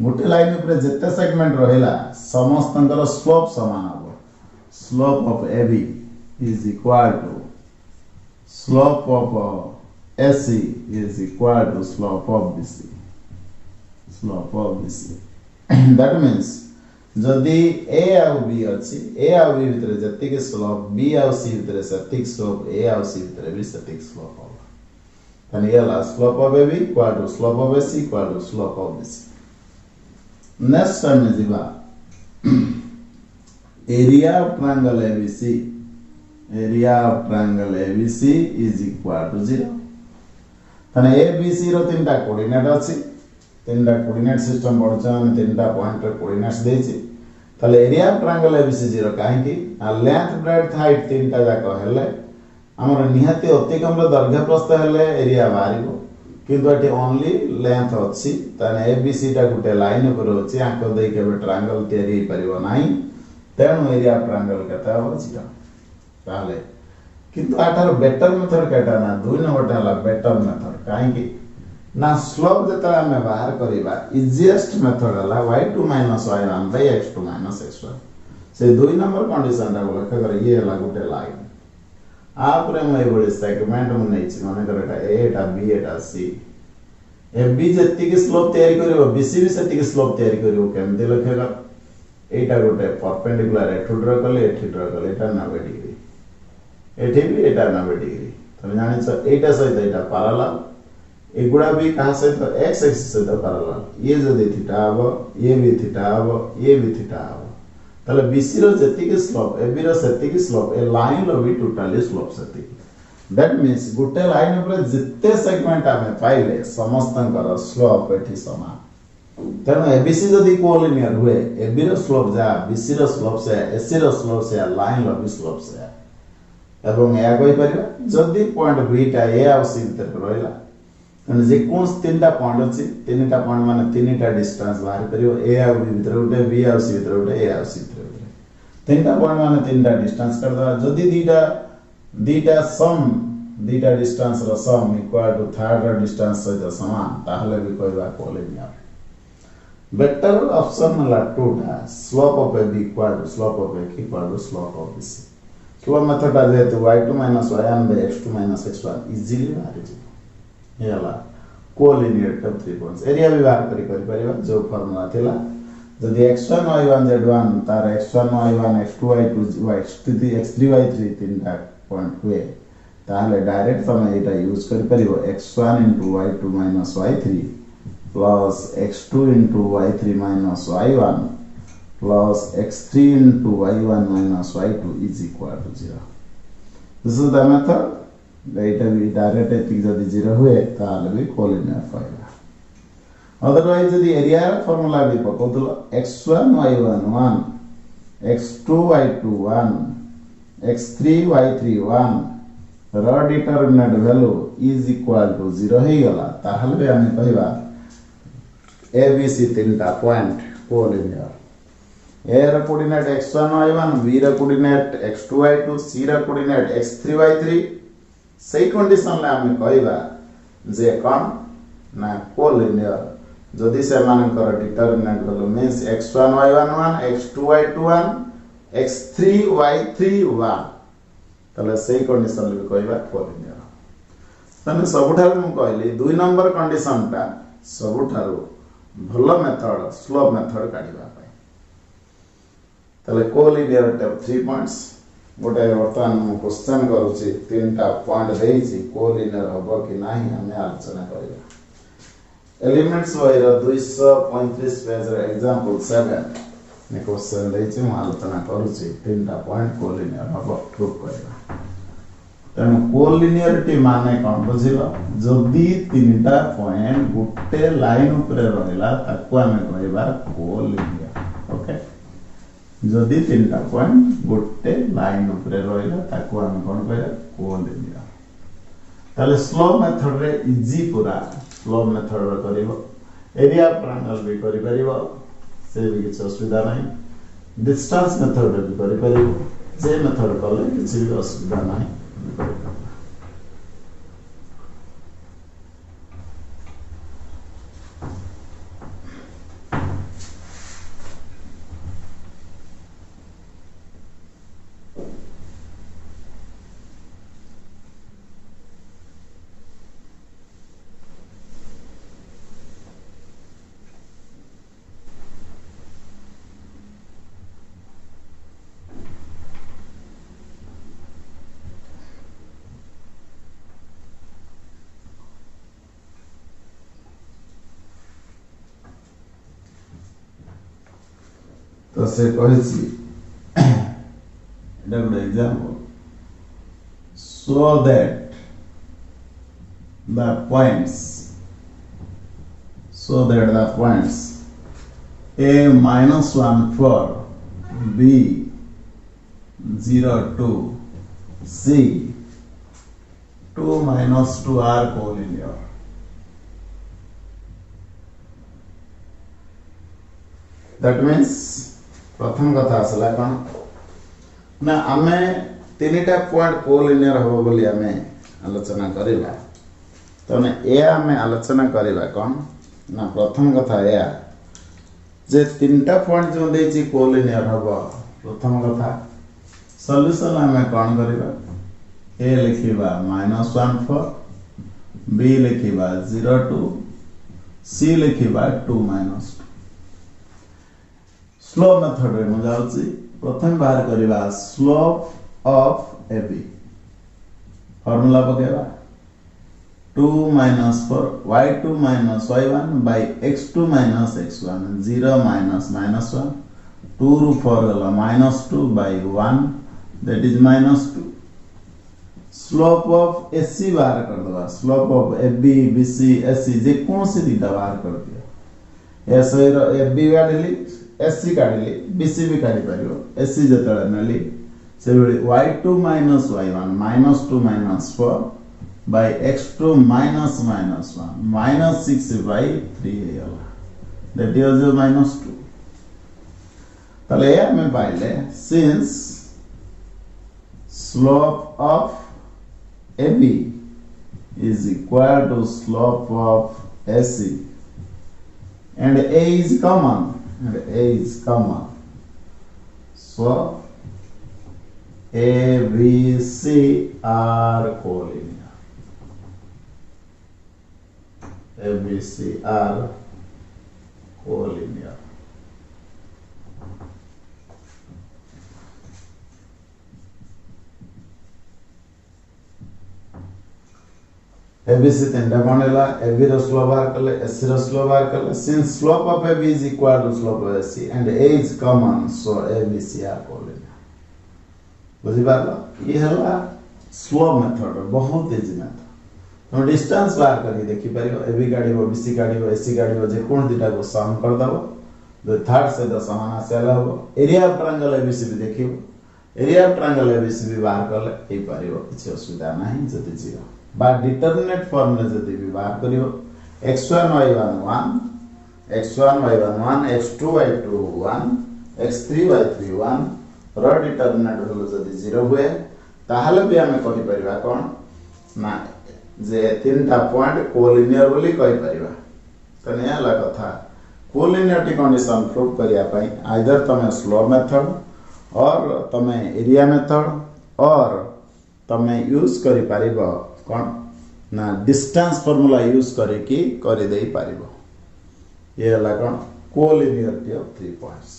गोटे लाइन ऊपर जिते सेगमेंट रहिला समस्तंकर स्लोप समान हो slope of AB is equal to slope of AC is equal to slope of BC. Slope of BC. That means जदि A और B अछि A और B भीतर जति के स्लोप B और C भीतर सटिक स्लोप A और C भीतर भी सटिक स्लोप होगा तने ये ला slope of AB equal to slope of AC equal to slope of BC. Next time में जिबा area of triangle ABC is equal to 0 तने ABC रो तीनटा कोऑर्डिनेट अछि तीनटा कोऑर्डिनेट सिस्टम पढछन तीनटा पॉइंट रे कोऑर्डिनेट्स देछि तले एरिया ऑफ ट्रायंगल ABC 0 काहे कि आ लेंथ ब्रेड्थ हाइट तीनटा जाको हेले हमर निहाती अति कम रे दैर्घ्य प्रस्थ हेले एरिया बारिबो किंतु एटी ओनली लेंथ अछि तने ABC टा गुटे लाइन ऊपर अछि आंको देई के ट्रायंगल तयारी परिबो नाही तेणु एरिया ऑफ ट्रायंगल केता हो 0 ताले किंतु आटार बेटर मेथड केटा ना 2 नंबर टा बेटर मेथड काहे कि ना स्लोप जतरा में बाहर करिबा इजीएस्ट मेथड हला y2 - y1 / x2 - x1 से 2 नंबर कंडीशन टा लक्ष्य करे ये हला गुटे लाइन आपरे मैं एबोली सेगमेंट मु नै छि माने कर एटा ए एटा B Etah C A B जेति के स्लोप तयारी करिवो बीसी भी सेति के स्लोप तयारी करिवो केमते लखेगा एटा गोटे परपेंडिकुलर एठु ड्रा करले एठी ड्रा करले एटा 90 डिग्री एठी भी एटा 90 डिग्री तमे जानि छ एटा सहित एटा पैरेलल एगुडा भी कहा सहित एक्स एक्सिस सहित पैरेलल ये जदि थीटा हबो ये भी थीटा हबो ये भी थीटा हबो तले बीसी रो जेति के स्लोप एबी रो सेति के स्लोप ए लाइन रो भी टोटली स्लोप सेति दैट मींस गुटे लाइन ऊपर जिते सेगमेंट आमे पाइले समस्तंकर स्लोप एठी समान तेणु एबीसी जदि कोलिनियर हुए एबी रो स्लोप जा बीसी रो स्लोप से एसी रो स्लोप से लाइन रो भी स्लोप से एवं या कोइ परिबा जदि पॉइंट बी टा ए आ सी भीतर रहला तेणु जे कोन तीनटा पॉइंट अछि तीनटा पॉइंट माने तीनटा डिस्टेंस बाहर करियो ए आ बी भीतर उठे बी आ सी भीतर उठे ए आ सी भीतर उठे तीनटा पॉइंट माने तीनटा डिस्टेंस कर दवा जदि दीटा सम दीटा डिस्टेंस रो सम इक्वल टू थर्ड रो डिस्टेंस सहित समान ताहले भी कहबा कोलिनियर बेटर ऑप्शन मला टूटा slope of A B equal to slope of A equal to slope of B slope method आ जेतु y2 - y1 by x2 - x1 easily बाहर जे हेला कोलिनियर टॉप 3 पॉइंट्स एरिया भी बाहर करि परिबा जो फार्मूला थिला जदि x1 y1 z1 तार x1 y1 x2 y2 x3 x3 y3 तीनटा पॉइंट हुए ताहले डायरेक्ट समय एटा यूज करि परिबो x1 * y2 - y3 plus x2 * y3 minus y1 plus x3 * y1 minus y2 is equal to 0. This is the method. Later we direct it जदि 0 हुए ताले भी कोलिनियर पाइबा अदरवाइज जदि एरिया फार्मूला भी पकोतलो x1 y1 1 x2 y2 1 x3 y3 1 रो determinant value is equal to 0 हे गला ताहले भी हम कहबा ABC तीनटा पॉइंट कोलिनियर A रा कोऑर्डिनेट x1 y1 B रा कोऑर्डिनेट x2 y2 C रा कोऑर्डिनेट x3 y3 सही कंडीशन ले हम कहबा जे कोन ना कोलिनियर जदि से मानकर determinant value means x1 y1 1 x2 y2 1 x3 y3 1 तले सही कंडीशन ले कहबा कोलिनियर तने सबठार हम कहली 2 नंबर कंडीशन ता सबठार भलो मेथड स्लोप मेथड काढिबा पाई तले कोलिनियर टॉप 3 पॉइंट्स गोटे वर्तमान हम क्वेश्चन करूची तीनटा पॉइंट देइची कोलिनियर हबो कि नाही हमें आलोचना करिबा एलिमेंट्स वाइर 235 पेज रे एग्जांपल 7 ने क्वेश्चन देइची हम आलोचना करूची तीनटा पॉइंट कोलिनियर हबो प्रूफ करिबा तेणु कोलिनियरिटी माने कौन बुझिल जदि तीनटा पॉइंट गुटे लाइन ऊपर रहला ताको हमें कहबा कोलिनियर ओके जदि तीनटा पॉइंट गुटे लाइन ऊपर रहला ताको हमें कोन कहबा कोलिनियर ताले स्लो मेथड रे इजी पूरा स्लो मेथड रे करिवो एरिया ट्रायंगल भी करि परिवो से भी किछ असुविधा नाही डिस्टेंस मेथड रे भी करि परिवो जे मेथड कले किछ भी असुविधा नाही तो से कहछि एटा good example so that the points a minus 1 for b 0 to c 2 minus 2 are collinear that means प्रथम कथा आसला कोन ना आमे तीनटा पॉइंट कोलिनियर हो बोली आमे आलोचना करिबा तने ए आमे आलोचना करिबा कोन ना प्रथम कथा या जे तीनटा पॉइंट जो देछि कोलिनियर हबो प्रथम कथा सॉल्यूशन आमे कोन करिबा ए लिखिबा -1 4 बी लिखिबा 0 2 सी लिखिबा 2 -2 स्लोप मेथड रे मजा होची प्रथम बाहर करबा slope of AB formula पकेबा 2 - 4 y2 - y1 by x2 - x1 0 -1 2 ରୁ 4 गला -2 by 1 that is -2 slope of AC बाहर कर दवा slope of AB BC AC जे कौन सी दिटा बाहर कर दिया एस रो एबी काढली एसी काढली बीसी भी काढी परियो एसी जतळे नली से y2 - y1 -2 - 4 by x2 -1 -6 by 3 गला that is -2 तले या में पाइले since slope of AB is equal to slope of AC and A is common so A B C are collinear A B C are collinear ABC तीनटा बनेला AB रो स्लोप बाहर करले AC रो स्लोप बाहर करले since slope of AB is equal to slope of AC and A is common so ABC are collinear बुझी पारला ये हला स्लोप मेथड बहुत इजी मेथड तो डिस्टेंस बाहर करके देखि परियो AB काढिबो BC काढिबो AC काढिबो जे कोन दिटा को सम कर दबो जो थर्ड से द समान आसेला हो एरिया ऑफ ट्रायंगल ABC भी देखिबो एरिया ऑफ ट्रायंगल ABC भी बाहर करले ए परियो किछ असुविधा नाही जति जीरो बा डिटरमिनेट फॉर्मूला जदि भी बाहर करियो x1 y1 1 x1 y1 1 x2 y2 1 x3 y3 1 रो डिटरमिनेट होलो जदि 0 हुए ताहाले भी हमें कहि परिबा कोन ना जे तीनटा पॉइंट कोलिनियर बोली कहि परिबा तने आला कथा कोलिनियरिटी कंडीशन प्रूव करिया पई आइदर तमे स्लोप मेथड और तमे एरिया मेथड और तमे यूज करि परिबो कौन ना डिस्टेंस फार्मूला यूज करे कि करे दे पारिबो ये हला कौन कोलिनियरिटी ऑफ 3 पॉइंट्स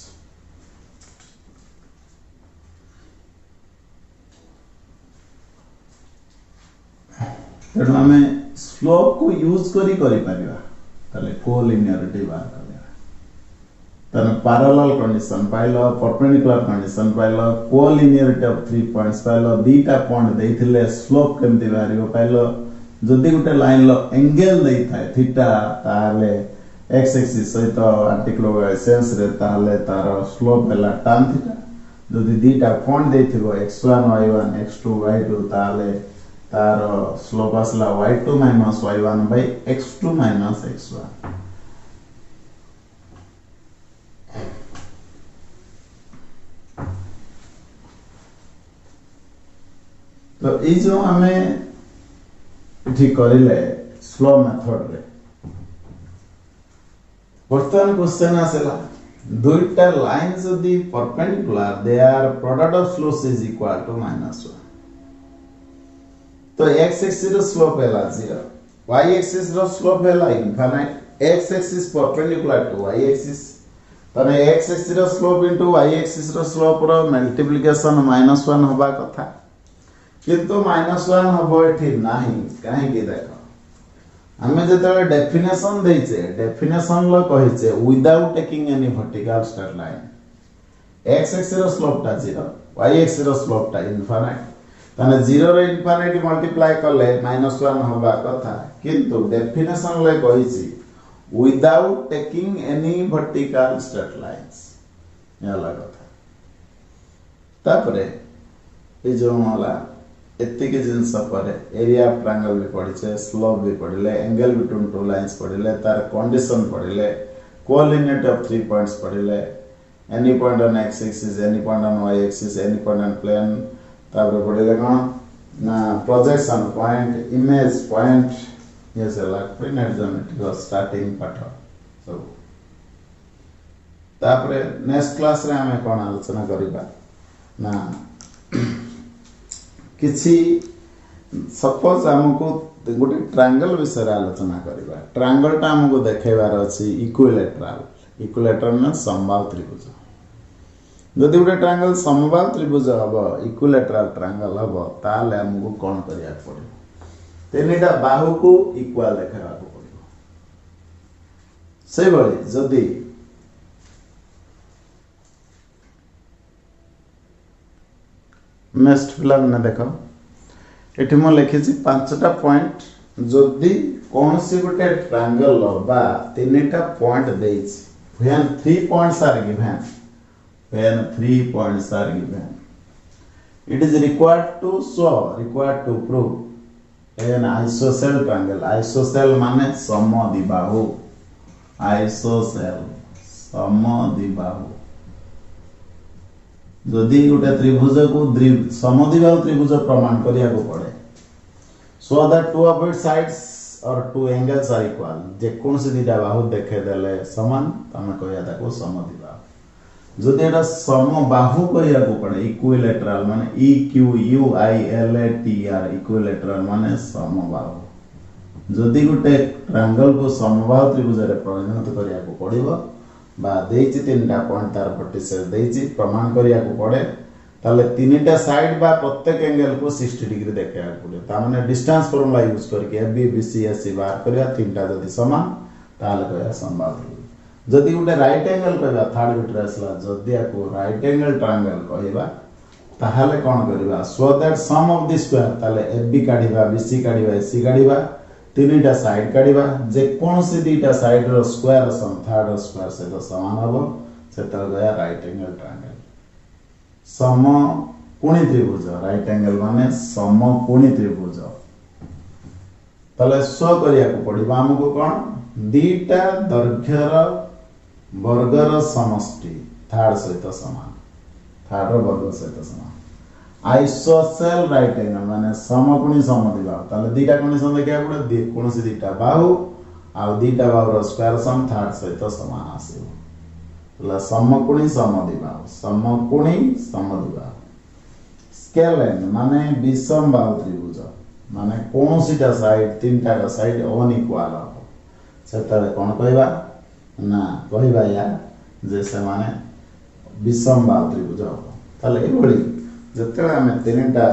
तेणु आम स्लोप को यूज करी परिबा ताले कोलिनियरिटी बाहर कर तने पैरेलल कंडीशन पाइलो परपेंडिकुलर कंडीशन पाइलो कोलिनियरिटी ऑफ 3 पॉइंट्स पाइलो दीटा पॉइंट देथिले स्लोप केमति बारियो पाइलो जदि गुटे लाइन लो एंगल देई थाए थीटा ताले एक्स एक्सिस सहित आर्टिकुलर सेंस रे ताले तार स्लोप हला tan थीटा जदि दीटा point देथिबो x1 y1 x2 y2 ताले तार स्लोप असला y2 - y1 by x2 - x1 तो ये जो हमें ठीक करिले स्लो मेथड रे बर्तमान क्वेश्चन आसेला दुईटा लाइन जदि perpendicular they are product of slopes is equal to -1 तो x एक्सिस रो स्लोप हैला 0 y एक्सिस रो स्लोप हैला infinite x axis perpendicular to y axis तने x एक्सिस रो स्लोप इनटू y एक्सिस रो स्लोप रो मल्टीप्लिकेशन -1 होबा कथा किंतु -1 हबो एठी नाही काहे कि देखो हमें जतले डेफिनेशन देइछे डेफिनेशन लो कहिछे without taking any vertical straight line x axis रो स्लोप ता 0 y एक्सिस रो स्लोप ता इनफाइनाइट तने 0 रे इनफाइनाइट मल्टीप्लाई करले -1 होबा कथा किंतु डेफिनेशन ले कहिछि without taking any vertical straight lines याला कथा तापरे ए जो होला एत्ते के जिंस पर एरिया ऑफ ट्रायंगल भी पढिछे स्लोप भी पढिले एंगल बिटवीन टू लाइंस पढिले तार कंडीशन पढिले कोऑर्डिनेट ऑफ 3 पॉइंट्स पढिले any point on x axis any point on y axis any point on plane तापर पढिले कोन ना प्रोजेक्शन पॉइंट इमेज पॉइंट ये से लाग प्रीनेट ज्योमेट्री को स्टार्टिंग पाठ सब तापर नेक्स्ट क्लास रे हमें कोन आलोचना करिबा ना किछि सपोज आमको गोटे ट्रायंगल विषय आलोचना करबा ट्रायंगल टा हमको देखेबार अछि इक्विलेटरल ना समबाहु त्रिभुज जदि गोटे ट्रायंगल समबाहु त्रिभुज हबो इक्विलेटरल ट्रायंगल हबो ताले हमको कोन करिया पड़े तीनटा बाहु को इक्वल देखाबा को पड़ो से बळी जदि नेक्स्ट पिला ने देखो एठी मो लिखि छी पांचटा पॉइंट जदि कौन सी गोटे ट्रायंगल बा तीनटा point देइछ when 3 points are given it is required to prove an isosceles triangle isosceles माने समद्विबाहु जदि गोटे त्रिभुज को समद्विबाहु त्रिभुज प्रमाण करिया को पड़े so that two of its sides or two angles are equal जे कौन से दिटा बाहु देखे देले समान तमे कहया ताको समद्विबाहु जदि एटा समबाहु कहया को पड़े इक्विलेटरल माने EQUILATR इक्विलेटरल माने समबाहु जदि गोटे ट्रायंगल को समबाहु त्रिभुज रे परिणत करिया को पड़िबो बा देइछि तीनटा पॉइंट तार वर्टिसेस देइछि प्रमाण करिया को पड़े ताले तीनटा साइड बा प्रत्येक एंगल को 60 डिग्री देखा पड़े ता माने डिस्टेंस फार्मूला यूज करके AB BC AC बाहर करिया तीनटा जदि समान ताले कहया समबाहु त्रिभुज जदि गोटे राइट एंगल कहबा थर्ड बिटर आसला जदि आको राइट एंगल ट्रायंगल कहबा ताहाले कोन करबा so that sum of the square ताले AB काढिबा BC काढिबा AC काढिबा तीनटा साइड काढिबा जे कोन से दीटा साइड रो स्क्वायर सम थर्ड स्क्वायर से तो समान हबो सेता गया राइट एंगल ट्रायंगल समकोणी त्रिभुज राइट एंगल माने समकोणी त्रिभुज तले सो करिया को पड़िबा हमको कोन दीटा दैर्घ्यर वर्गर समष्टि थर्ड सहित समान थर्ड रो वर्ग सहित समान आइसोसेल राइट एंगल माने समकोणी समद्विबाहु ताले दीटा कोणी सम देखिया पड़े कोन से दीटा बाहु आ दीटा बाहु रो स्क्वायर सम थर्ड सहित समान आसीबो ला समकोणी समद्विबाहु स्केल एंड माने विषमबाहु त्रिभुज माने कोनोसीटा साइड तीनटा का साइड अनइक्वल हो सेतरे कोन कहबा ना कहबा या जे से माने विषमबाहु त्रिभुज हो ताले ए बळी जते हमें तीनटा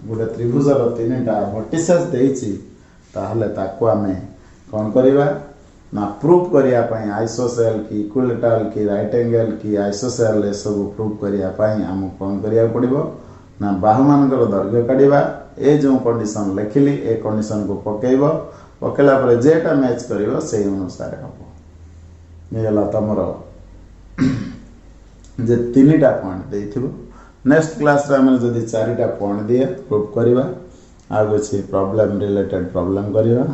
गोटे त्रिभुज रो तीनटा वर्टिसेस देइछि ताहले ताको हमें कोन करबा ना प्रूफ करिया पई आइसोसेल की इक्विलेटरल की राइट एंगल की आइसोसेल ए सब प्रूफ करिया पई हम कोन करिया पड़िबो ना बाहु मानकर दैर्घ्य काढिबा ए जो कंडीशन लिखिली ए कंडीशन को पकेइबो पकेला पर जेटा मैच करिवो सेही अनुसार हबो नेला तमरो जे तीनटा पॉइंट देइथिबो नेक्स्ट क्लास रे हम जदी चारिटा पॉइंट दिए प्रूफ करिबा आ गोछि प्रॉब्लम रिलेटेड प्रॉब्लम करिबा